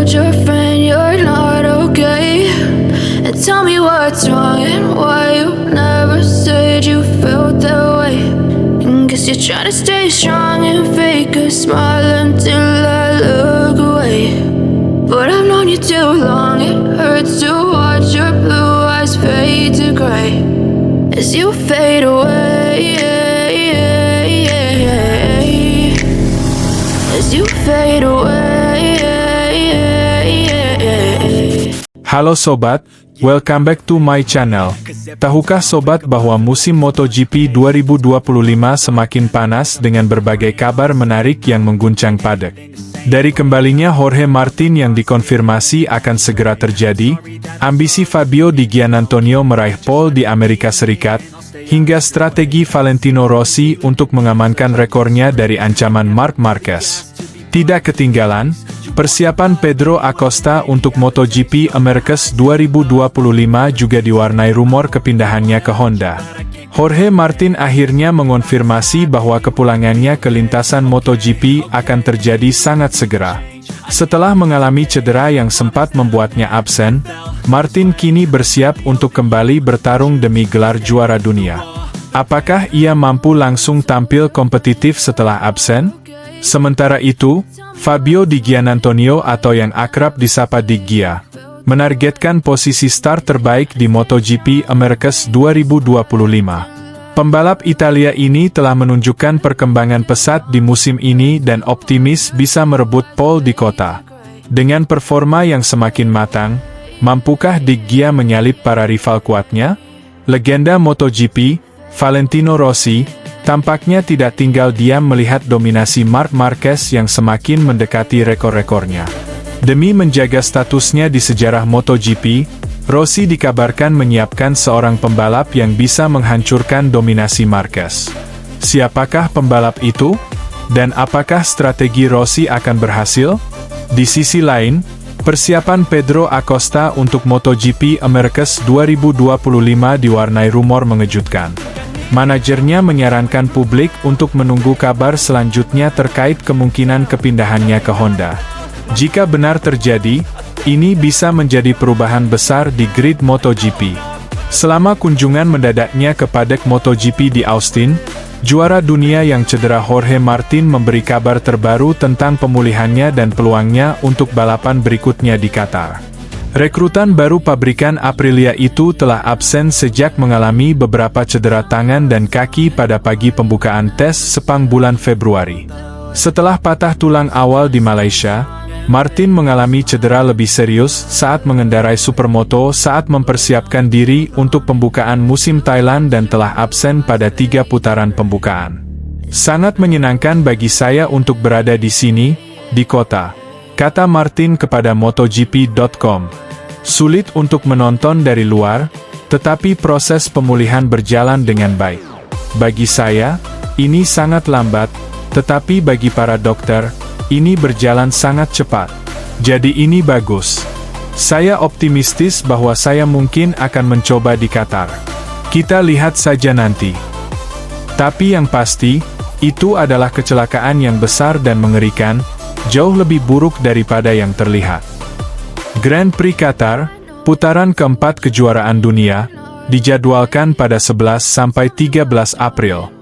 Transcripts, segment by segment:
told your friend you're not okay, and tell me what's wrong and why you never said you felt that way. And guess you're trying to stay strong and fake a smile until I look away. But I've known you too long, it hurts to watch your blue eyes fade to gray as you fade away, as you fade away. Halo sobat, welcome back to my channel. Tahukah sobat bahwa musim MotoGP 2025 semakin panas dengan berbagai kabar menarik yang mengguncang paddock? Dari kembalinya Jorge Martin yang dikonfirmasi akan segera terjadi, ambisi Fabio Di Giannantonio meraih pole di Amerika Serikat, hingga strategi Valentino Rossi untuk mengamankan rekornya dari ancaman Marc Marquez. Tidak ketinggalan, persiapan Pedro Acosta untuk MotoGP Americas 2025 juga diwarnai rumor kepindahannya ke Honda. Jorge Martin akhirnya mengonfirmasi bahwa kepulangannya ke lintasan MotoGP akan terjadi sangat segera. Setelah mengalami cedera yang sempat membuatnya absen, Martin kini bersiap untuk kembali bertarung demi gelar juara dunia. Apakah ia mampu langsung tampil kompetitif setelah absen? Sementara itu, Fabio Di Giannantonio atau yang akrab disapa Di Gia, menargetkan posisi start terbaik di MotoGP Americas 2025. Pembalap Italia ini telah menunjukkan perkembangan pesat di musim ini dan optimis bisa merebut pole di kota. Dengan performa yang semakin matang, mampukah Di Gia menyalip para rival kuatnya? Legenda MotoGP, Valentino Rossi, tampaknya tidak tinggal diam melihat dominasi Marc Marquez yang semakin mendekati rekor-rekornya. Demi menjaga statusnya di sejarah MotoGP, Rossi dikabarkan menyiapkan seorang pembalap yang bisa menghancurkan dominasi Marquez. Siapakah pembalap itu? Dan apakah strategi Rossi akan berhasil? Di sisi lain, persiapan Pedro Acosta untuk MotoGP Americas 2025 diwarnai rumor mengejutkan. Manajernya menyarankan publik untuk menunggu kabar selanjutnya terkait kemungkinan kepindahannya ke Honda. Jika benar terjadi, ini bisa menjadi perubahan besar di grid MotoGP. Selama kunjungan mendadaknya ke paddock MotoGP di Austin, juara dunia yang cedera Jorge Martin memberi kabar terbaru tentang pemulihannya dan peluangnya untuk balapan berikutnya di Qatar. Rekrutan baru pabrikan Aprilia itu telah absen sejak mengalami beberapa cedera tangan dan kaki pada pagi pembukaan tes Sepang bulan Februari. Setelah patah tulang awal di Malaysia, Martin mengalami cedera lebih serius saat mengendarai supermoto saat mempersiapkan diri untuk pembukaan musim Thailand dan telah absen pada 3 putaran pembukaan. Sangat menyenangkan bagi saya untuk berada di sini, di kota, kata Martin kepada MotoGP.com. Sulit untuk menonton dari luar, tetapi proses pemulihan berjalan dengan baik. Bagi saya, ini sangat lambat, tetapi bagi para dokter, ini berjalan sangat cepat. Jadi ini bagus. Saya optimistis bahwa saya mungkin akan mencoba di Qatar. Kita lihat saja nanti. Tapi yang pasti, itu adalah kecelakaan yang besar dan mengerikan, jauh lebih buruk daripada yang terlihat. Grand Prix Qatar, putaran keempat kejuaraan dunia, dijadwalkan pada 11–13 April.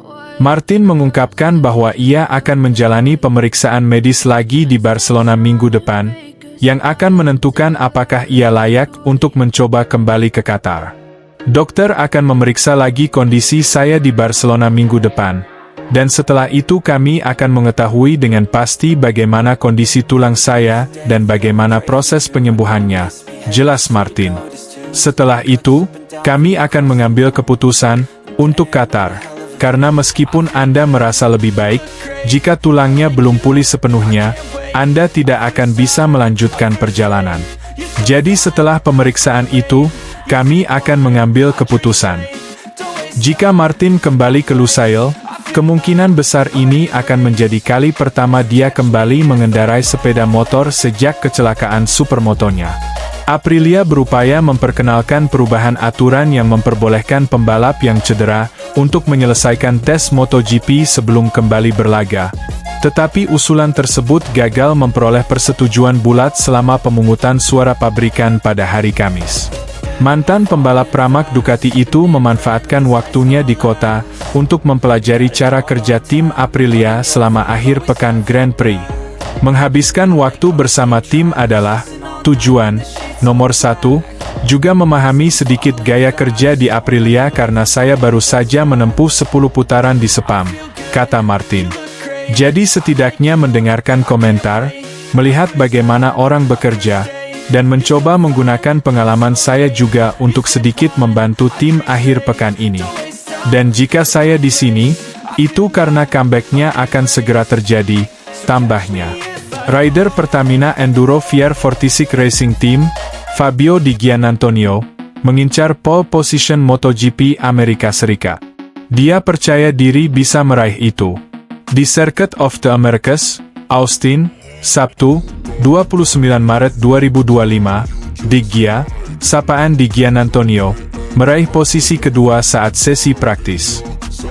Martin mengungkapkan bahwa ia akan menjalani pemeriksaan medis lagi di Barcelona minggu depan, yang akan menentukan apakah ia layak untuk mencoba kembali ke Qatar. Dokter akan memeriksa lagi kondisi saya di Barcelona minggu depan, dan setelah itu kami akan mengetahui dengan pasti bagaimana kondisi tulang saya dan bagaimana proses penyembuhannya, jelas Martin. Setelah itu, kami akan mengambil keputusan untuk Qatar, karena meskipun Anda merasa lebih baik, jika tulangnya belum pulih sepenuhnya, Anda tidak akan bisa melanjutkan perjalanan. Jadi setelah pemeriksaan itu, kami akan mengambil keputusan. Jika Martin kembali ke Lusail, kemungkinan besar ini akan menjadi kali pertama dia kembali mengendarai sepeda motor sejak kecelakaan supermotonya. Aprilia berupaya memperkenalkan perubahan aturan yang memperbolehkan pembalap yang cedera untuk menyelesaikan tes MotoGP sebelum kembali berlaga. Tetapi usulan tersebut gagal memperoleh persetujuan bulat selama pemungutan suara pabrikan pada hari Kamis. Mantan pembalap Pramac Ducati itu memanfaatkan waktunya di kota untuk mempelajari cara kerja tim Aprilia selama akhir pekan Grand Prix. Menghabiskan waktu bersama tim adalah tujuan nomor 1, juga memahami sedikit gaya kerja di Aprilia karena saya baru saja menempuh 10 putaran di Sepang, kata Martin. Jadi setidaknya mendengarkan komentar, melihat bagaimana orang bekerja, dan mencoba menggunakan pengalaman saya juga untuk sedikit membantu tim akhir pekan ini. Dan jika saya di sini, itu karena comeback-nya akan segera terjadi, tambahnya. Rider Pertamina Enduro VR46 Racing Team, Fabio Di Giannantonio, mengincar pole position MotoGP Amerika Serikat. Dia percaya diri bisa meraih itu. Di Circuit of the Americas, Austin, Sabtu, 29 Maret 2025, Di Gia, sapaan Di Giannantonio, meraih posisi kedua saat sesi praktis.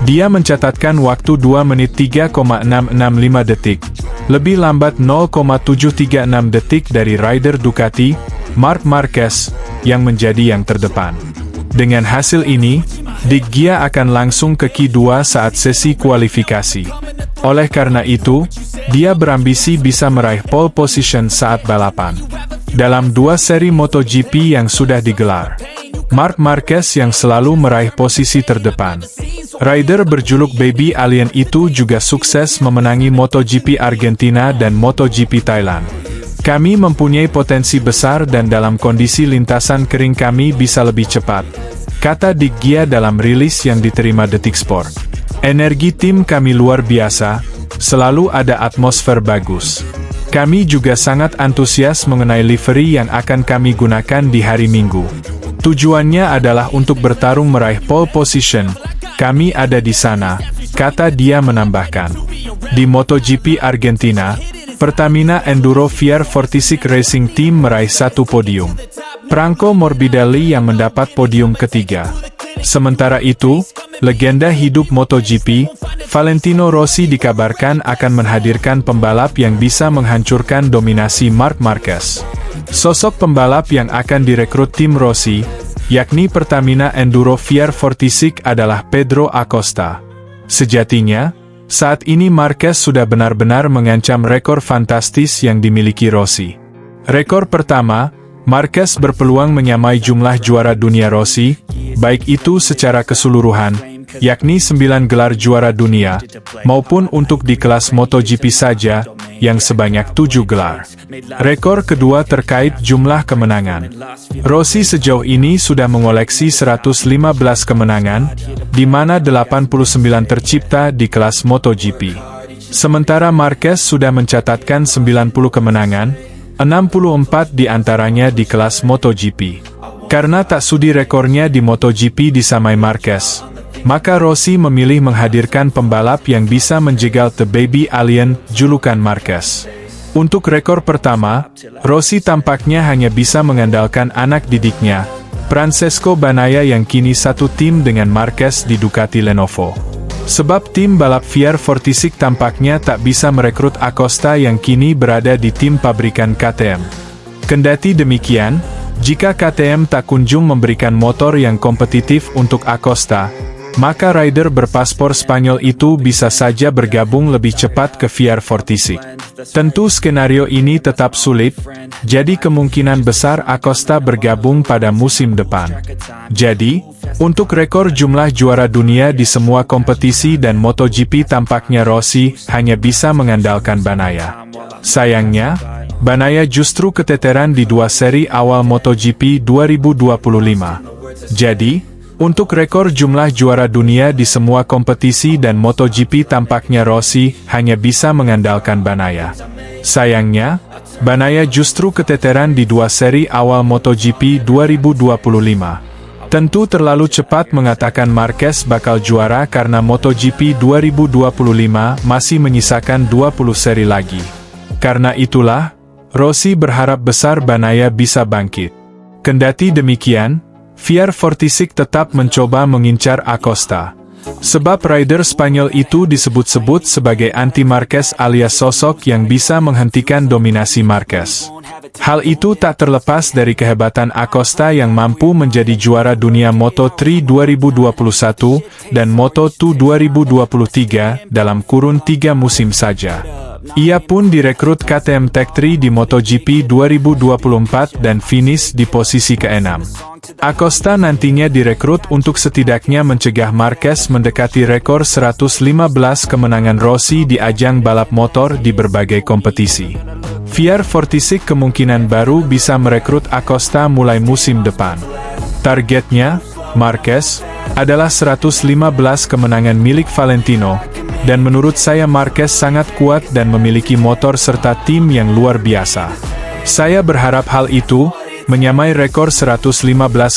Dia mencatatkan waktu 2 menit 3,665 detik, lebih lambat 0,736 detik dari rider Ducati, Marc Marquez, yang menjadi yang terdepan. Dengan hasil ini, Di Gia akan langsung ke Q2 saat sesi kualifikasi. Oleh karena itu, dia berambisi bisa meraih pole position saat balapan. Dalam 2 seri MotoGP yang sudah digelar, Marc Marquez yang selalu meraih posisi terdepan. Rider berjuluk Baby Alien itu juga sukses memenangi MotoGP Argentina dan MotoGP Thailand. Kami mempunyai potensi besar dan dalam kondisi lintasan kering kami bisa lebih cepat, kata Di Gia dalam rilis yang diterima Detik Sport. Energi tim kami luar biasa, selalu ada atmosfer bagus. Kami juga sangat antusias mengenai livery yang akan kami gunakan di hari Minggu. Tujuannya adalah untuk bertarung meraih pole position. Kami ada di sana, kata dia menambahkan. Di MotoGP Argentina, Pertamina Enduro VR46 Racing Team meraih 1 podium. Franco Morbidelli yang mendapat podium ketiga. Sementara itu, legenda hidup MotoGP, Valentino Rossi dikabarkan akan menghadirkan pembalap yang bisa menghancurkan dominasi Marc Marquez. Sosok pembalap yang akan direkrut tim Rossi, yakni Pertamina Enduro VR46 adalah Pedro Acosta. Sejatinya, saat ini Marquez sudah benar-benar mengancam rekor fantastis yang dimiliki Rossi. Rekor pertama, Marquez berpeluang menyamai jumlah juara dunia Rossi, baik itu secara keseluruhan, yakni 9 gelar juara dunia, maupun untuk di kelas MotoGP saja, yang sebanyak 7 gelar. Rekor kedua terkait jumlah kemenangan. Rossi sejauh ini sudah mengoleksi 115 kemenangan, di mana 89 tercipta di kelas MotoGP. Sementara Marquez sudah mencatatkan 90 kemenangan, 64 di antaranya di kelas MotoGP. Karena tak sudi rekornya di MotoGP disamai Marquez, maka Rossi memilih menghadirkan pembalap yang bisa menjegal The Baby Alien, julukan Marquez. Untuk rekor pertama, Rossi tampaknya hanya bisa mengandalkan anak didiknya, Francesco Bagnaia yang kini satu tim dengan Marquez di Ducati Lenovo. Sebab tim balap VR46 tampaknya tak bisa merekrut Acosta yang kini berada di tim pabrikan KTM. Kendati demikian, jika KTM tak kunjung memberikan motor yang kompetitif untuk Acosta, maka rider berpaspor Spanyol itu bisa saja bergabung lebih cepat ke VR46. Tentu skenario ini tetap sulit, jadi kemungkinan besar Acosta bergabung pada musim depan. Jadi, untuk rekor jumlah juara dunia di semua kompetisi dan MotoGP tampaknya Rossi hanya bisa mengandalkan Bagnaia. Sayangnya, Bagnaia justru keteteran di 2 seri awal MotoGP 2025. Jadi, untuk rekor jumlah juara dunia di semua kompetisi dan MotoGP tampaknya Rossi hanya bisa mengandalkan Bagnaia. Sayangnya, Bagnaia justru keteteran di 2 seri awal MotoGP 2025. Tentu terlalu cepat mengatakan Marquez bakal juara karena MotoGP 2025 masih menyisakan 20 seri lagi. Karena itulah, Rossi berharap besar Bagnaia bisa bangkit. Kendati demikian, VR46 tetap mencoba mengincar Acosta. Sebab rider Spanyol itu disebut-sebut sebagai anti Marquez alias sosok yang bisa menghentikan dominasi Marquez. Hal itu tak terlepas dari kehebatan Acosta yang mampu menjadi juara dunia Moto3 2021 dan Moto2 2023 dalam kurun 3 musim saja. Ia pun direkrut KTM Tech3 di MotoGP 2024 dan finish di posisi ke-6. Acosta nantinya direkrut untuk setidaknya mencegah Marquez mendekati rekor 115 kemenangan Rossi di ajang balap motor di berbagai kompetisi. VR46 kemungkinan baru bisa merekrut Acosta mulai musim depan. Targetnya, Marquez, adalah 115 kemenangan milik Valentino, dan menurut saya Marquez sangat kuat dan memiliki motor serta tim yang luar biasa. Saya berharap hal itu, menyamai rekor 115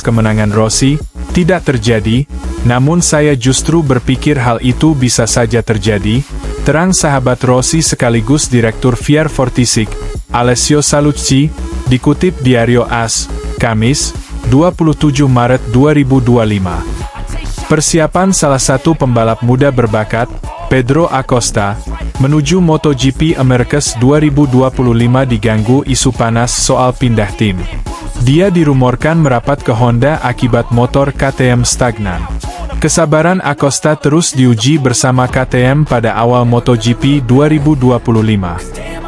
kemenangan Rossi, tidak terjadi, namun saya justru berpikir hal itu bisa saja terjadi, terang sahabat Rossi sekaligus Direktur VR46, Alessio Sallucci, dikutip Diario AS, Kamis, 27 Maret 2025. Persiapan salah satu pembalap muda berbakat, Pedro Acosta, menuju MotoGP Americas 2025 diganggu isu panas soal pindah tim. Dia dirumorkan merapat ke Honda akibat motor KTM stagnan. Kesabaran Acosta terus diuji bersama KTM pada awal MotoGP 2025.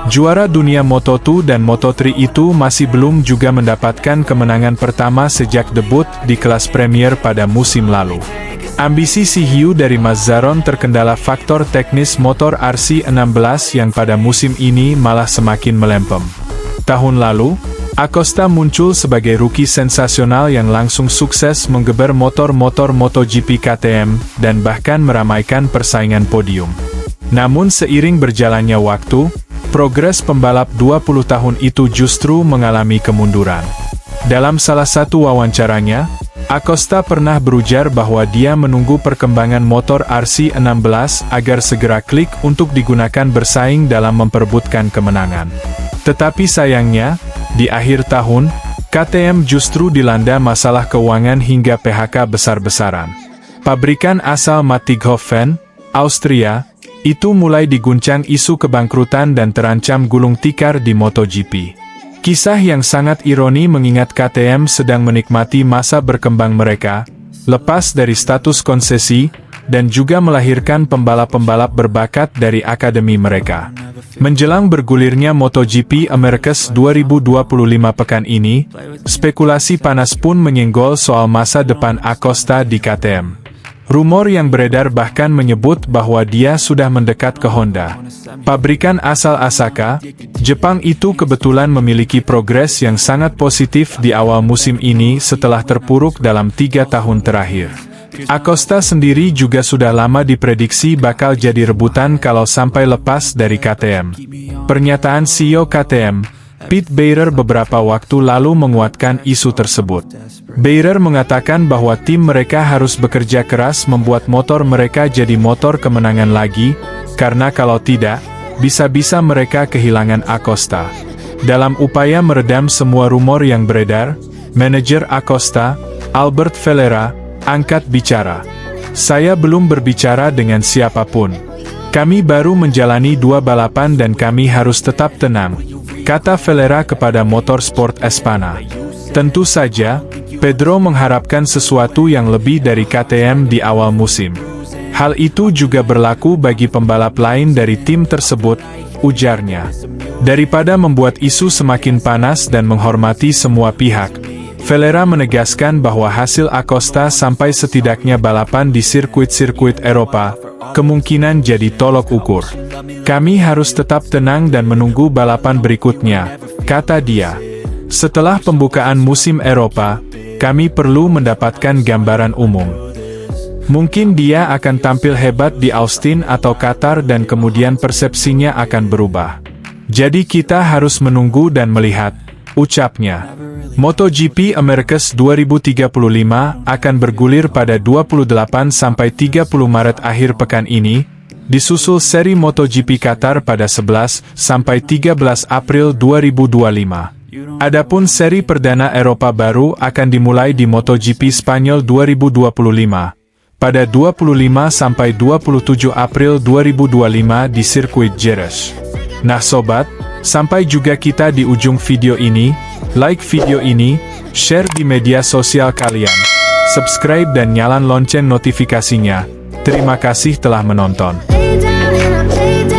Juara dunia Moto2 dan Moto3 itu masih belum juga mendapatkan kemenangan pertama sejak debut di kelas Premier pada musim lalu. Ambisi si hiu dari Mazzaron terkendala faktor teknis motor RC16 yang pada musim ini malah semakin melempem. Tahun lalu, Acosta muncul sebagai rookie sensasional yang langsung sukses menggeber motor-motor MotoGP KTM dan bahkan meramaikan persaingan podium. Namun seiring berjalannya waktu, progres pembalap 20 tahun itu justru mengalami kemunduran. Dalam salah satu wawancaranya, Acosta pernah berujar bahwa dia menunggu perkembangan motor RC16 agar segera klik untuk digunakan bersaing dalam memperebutkan kemenangan. Tetapi sayangnya, di akhir tahun, KTM justru dilanda masalah keuangan hingga PHK besar-besaran. Pabrikan asal Mattighofen, Austria, itu mulai diguncang isu kebangkrutan dan terancam gulung tikar di MotoGP. Kisah yang sangat ironi mengingat KTM sedang menikmati masa berkembang mereka, lepas dari status konsesi, dan juga melahirkan pembalap-pembalap berbakat dari akademi mereka. Menjelang bergulirnya MotoGP Americas 2025 pekan ini, spekulasi panas pun menyenggol soal masa depan Acosta di KTM. Rumor yang beredar bahkan menyebut bahwa dia sudah mendekat ke Honda. Pabrikan asal Osaka, Jepang itu kebetulan memiliki progres yang sangat positif di awal musim ini setelah terpuruk dalam 3 tahun terakhir. Acosta sendiri juga sudah lama diprediksi bakal jadi rebutan kalau sampai lepas dari KTM. Pernyataan CEO KTM, Pete Beirer beberapa waktu lalu menguatkan isu tersebut. Beirer mengatakan bahwa tim mereka harus bekerja keras membuat motor mereka jadi motor kemenangan lagi, karena kalau tidak, bisa-bisa mereka kehilangan Acosta. Dalam upaya meredam semua rumor yang beredar, manajer Acosta, Albert Fellera, angkat bicara. "Saya belum berbicara dengan siapapun. Kami baru menjalani 2 balapan dan kami harus tetap tenang," kata Fellera kepada Motorsport Espana. Tentu saja, Pedro mengharapkan sesuatu yang lebih dari KTM di awal musim. Hal itu juga berlaku bagi pembalap lain dari tim tersebut, ujarnya. Daripada membuat isu semakin panas dan menghormati semua pihak, Fellera menegaskan bahwa hasil Acosta sampai setidaknya balapan di sirkuit-sirkuit Eropa, kemungkinan jadi tolok ukur. "Kami harus tetap tenang dan menunggu balapan berikutnya," kata dia. "Setelah pembukaan musim Eropa, kami perlu mendapatkan gambaran umum. Mungkin dia akan tampil hebat di Austin atau Qatar dan kemudian persepsinya akan berubah. Jadi kita harus menunggu dan melihat," ucapnya. MotoGP Americas 2035 akan bergulir pada 28–30 Maret akhir pekan ini, disusul seri MotoGP Qatar pada 11–13 April 2025. Adapun seri perdana Eropa baru akan dimulai di MotoGP Spanyol 2025, pada 25-27 April 2025 di sirkuit Jerez. Nah sobat, sampai juga kita di ujung video ini. Like video ini, share di media sosial kalian, subscribe dan nyalakan lonceng notifikasinya. Terima kasih telah menonton. Lay down and I play down.